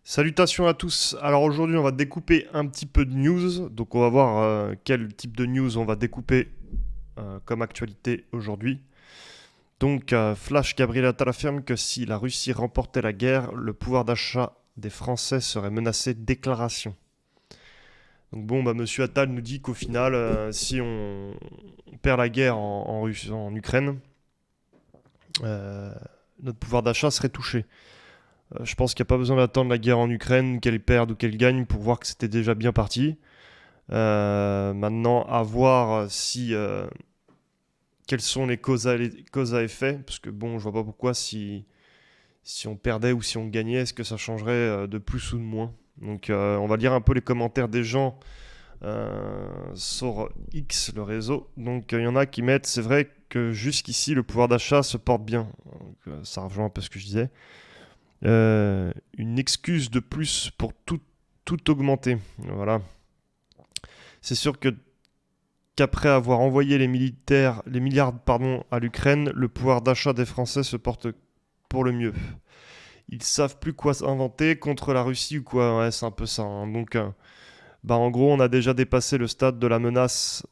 Salutations à tous. Alors aujourd'hui, on va découper un petit peu de news. Donc on va voir quel type de news on va découper comme actualité aujourd'hui. Donc Flash Gabriel Attal affirme que si la Russie remportait la guerre, le pouvoir d'achat des Français serait menacé. Déclaration. Donc bon, Monsieur Attal nous dit qu'au final, si on perd la guerre en Ukraine, euh, notre pouvoir d'achat serait touché. Je pense qu'il n'y a pas besoin d'attendre la guerre en Ukraine, qu'elle perde ou qu'elle gagne pour voir que c'était déjà bien parti. Maintenant, à voir si quelles sont les causes à effet, parce que bon, je vois pas pourquoi si on perdait ou si on gagnait, est-ce que ça changerait de plus ou de moins. Donc, on va lire un peu les commentaires des gens sur X, le réseau. Donc, il y en a qui mettent, c'est vrai que jusqu'ici, le pouvoir d'achat se porte bien. Donc, ça rejoint un peu ce que je disais. Une excuse de plus pour tout augmenter. Voilà. C'est sûr que qu'après avoir envoyé les milliards pardon, à l'Ukraine, le pouvoir d'achat des Français se porte pour le mieux. Ils savent plus quoi s'inventer contre la Russie ou quoi. Ouais, c'est un peu ça. Hein. Donc, en gros, on a déjà dépassé le stade de la menace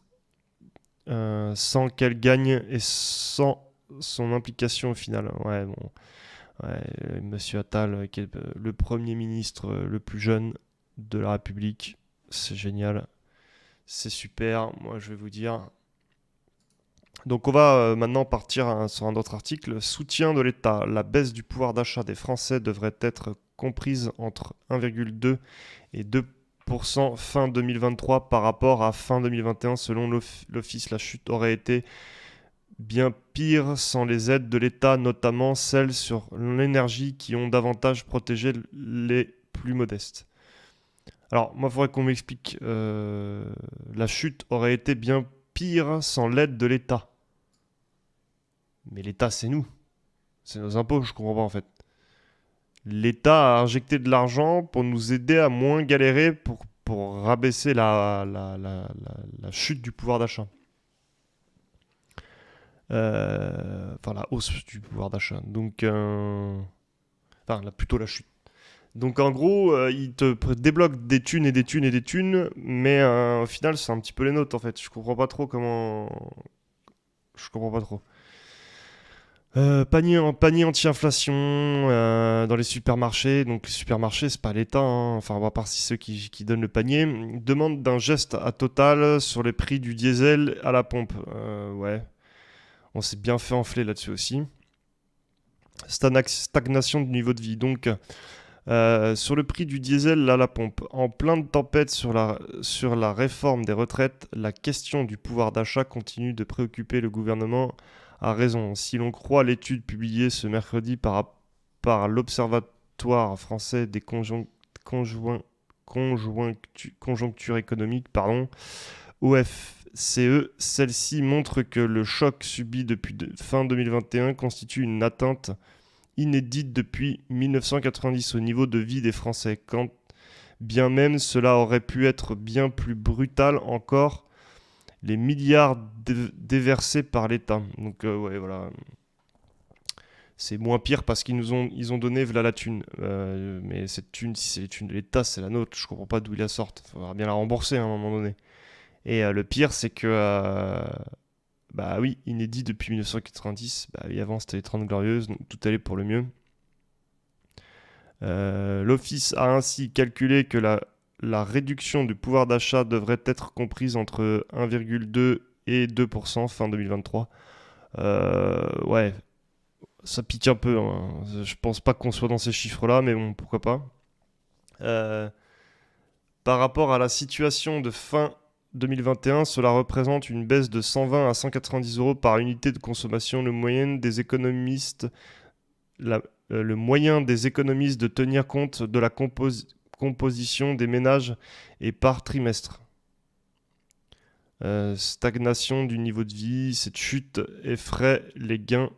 sans qu'elle gagne et sans son implication au final. Ouais, bon. Ouais, Monsieur Attal, qui est le Premier ministre le plus jeune de la République. C'est génial. C'est super. Moi, je vais vous dire. Donc on va maintenant partir sur un autre article. Soutien de l'État. La baisse du pouvoir d'achat des Français devrait être comprise entre 1,2 et 2% fin 2023 par rapport à fin 2021 selon l'Office. La chute aurait été bien pire sans les aides de l'État, notamment celles sur l'énergie qui ont davantage protégé les plus modestes. Alors moi il faudrait qu'on m'explique. La chute aurait été bien pire sans l'aide de l'État. Mais l'État, c'est nous. C'est nos impôts, je comprends pas en fait. L'État a injecté de l'argent pour nous aider à moins galérer pour rabaisser la chute du pouvoir d'achat. Enfin, la hausse du pouvoir d'achat. Donc, enfin, plutôt la chute. Donc, en gros, ils te débloquent des thunes et des thunes et des thunes, mais au final, c'est un petit peu les nôtres en fait. Je comprends pas trop comment. Je comprends pas trop. Panier anti-inflation dans les supermarchés. Donc les supermarchés, c'est pas l'État, hein. Enfin, à part si ceux qui donnent le panier. Demande d'un geste à Total sur les prix du diesel à la pompe. Ouais, on s'est bien fait enfler là-dessus aussi. Stagnation du niveau de vie. Donc sur le prix du diesel à la pompe, en plein de tempêtes sur la réforme des retraites, la question du pouvoir d'achat continue de préoccuper le gouvernement a raison. Si l'on croit l'étude publiée ce mercredi par l'Observatoire français des conjonctures économiques, OFCE, celle-ci montre que le choc subi depuis fin 2021 constitue une atteinte inédite depuis 1990 au niveau de vie des Français, quand bien même cela aurait pu être bien plus brutal encore, les milliards déversés par l'État. Donc ouais, voilà, c'est moins pire parce qu'ils ont donné voilà la thune. Mais cette thune, si c'est les thunes de l'État, c'est la nôtre. Je comprends pas d'où ils la sortent. Il faudra bien la rembourser à un moment donné. Et le pire, c'est que bah oui, inédit depuis 1990. Bah oui, avant c'était les 30 Glorieuses, donc tout allait pour le mieux. L'Office a ainsi calculé que la réduction du pouvoir d'achat devrait être comprise entre 1,2 et 2% fin 2023. Ouais, ça pique un peu. Hein. Je pense pas qu'on soit dans ces chiffres-là, mais bon, pourquoi pas. Euh, Par rapport à la situation de fin 2021, cela représente une baisse de 120 à 190 euros par unité de consommation. La- le moyen des économistes de tenir compte de la composition des ménages et par trimestre. Stagnation du niveau de vie, cette chute effacerait les gains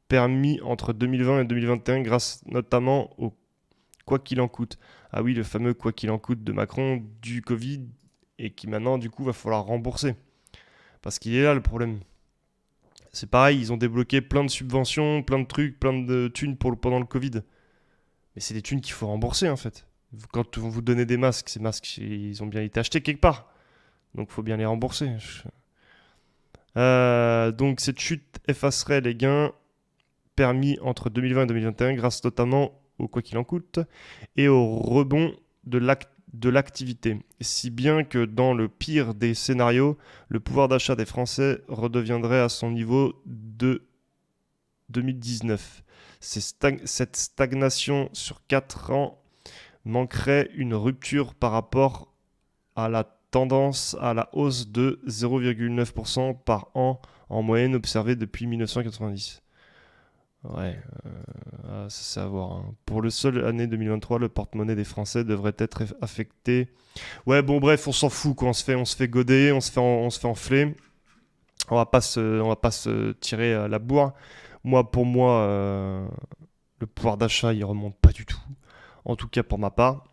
permis entre 2020 et 2021 grâce notamment au quoi qu'il en coûte. Ah oui, le fameux quoi qu'il en coûte de Macron du Covid et qui maintenant du coup va falloir rembourser. Parce qu'il est là le problème. C'est pareil, ils ont débloqué plein de subventions, plein de trucs, plein de thunes pendant le Covid. Mais c'est des thunes qu'il faut rembourser en fait. Quand on vous donnez des masques, ces masques, ils ont bien été achetés quelque part. Donc faut bien les rembourser. Donc cette chute effacerait les gains permis entre 2020 et 2021 grâce notamment au quoi qu'il en coûte et au rebond de l'activité. Si bien que dans le pire des scénarios, le pouvoir d'achat des Français redeviendrait à son niveau de 2019. Cette stagnation sur 4 ans manquerait une rupture par rapport à la tendance à la hausse de 0,9% par an en moyenne observée depuis 1990. Ouais, ça c'est à voir, hein. Pour le seul année 2023, le porte-monnaie des Français devrait être affecté. Ouais, bon bref, on s'en fout quoi. On se fait goder, on se fait enfler. On va pas se tirer la bourre. Moi, pour moi, le pouvoir d'achat, il remonte pas du tout. En tout cas, pour ma part.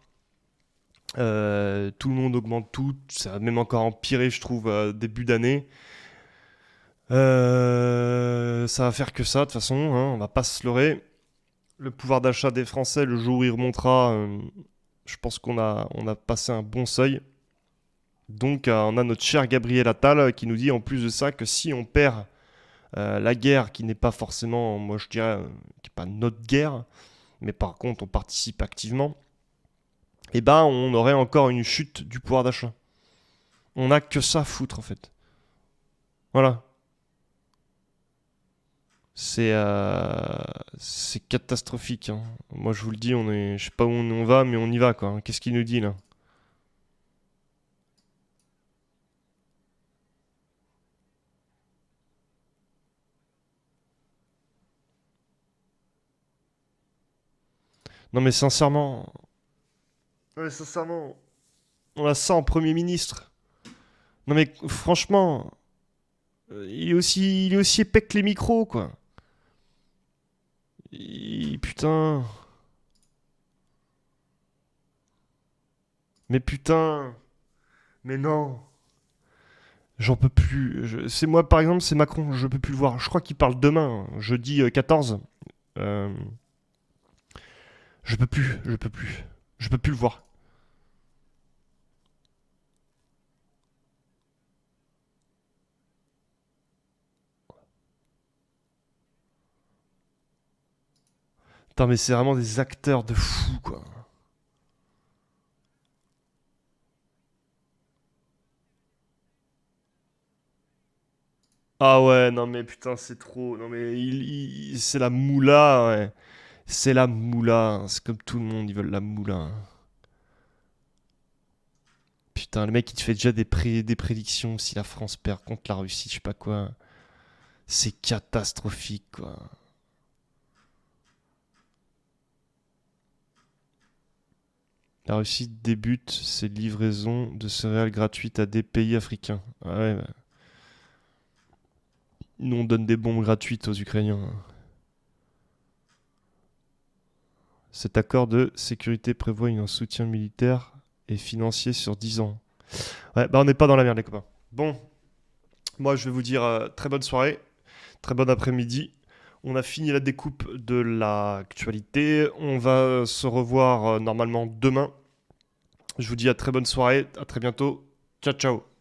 Tout le monde augmente tout. Ça a même encore empiré, je trouve, début d'année. Ça va faire que ça, de toute façon, hein, on va pas se leurrer. Le pouvoir d'achat des Français, le jour où il remontera, je pense qu'on a passé un bon seuil. Donc, on a notre cher Gabriel Attal qui nous dit en plus de ça que si on perd la guerre, qui n'est pas forcément, moi je dirais, qui n'est pas notre guerre, mais par contre on participe activement, eh ben on aurait encore une chute du pouvoir d'achat. On n'a que ça à foutre en fait. Voilà. C'est catastrophique, hein. Moi je vous le dis, je sais pas où on va, mais on y va quoi. Qu'est-ce qu'il nous dit là? Non mais sincèrement, ouais, sincèrement, on a ça en Premier ministre. Non mais franchement, il est aussi épais que les micros quoi. Putain, mais putain, mais non. J'en peux plus. C'est moi, par exemple, c'est Macron. Je peux plus le voir. Je crois qu'il parle demain, jeudi 14. Euh, je peux plus. Je peux plus. Je peux plus le voir. Putain, mais c'est vraiment des acteurs de fou, quoi. Ah ouais, non mais putain, c'est trop. Non mais c'est la moula, ouais. C'est la moula, hein. C'est comme tout le monde, ils veulent la moula, hein. Putain, le mec, il te fait déjà des prédictions si la France perd contre la Russie, je sais pas quoi. C'est catastrophique, quoi. La Russie débute ses livraisons de céréales gratuites à des pays africains. Ah ouais, bah, nous on donne des bombes gratuites aux Ukrainiens, hein. Cet accord de sécurité prévoit un soutien militaire et financier sur 10 ans. Ouais, bah on n'est pas dans la merde les copains. Bon, moi je vais vous dire très bonne soirée, très bon après-midi. On a fini la découpe de l'actualité. On va se revoir normalement demain. Je vous dis à très bonne soirée, à très bientôt. Ciao ciao.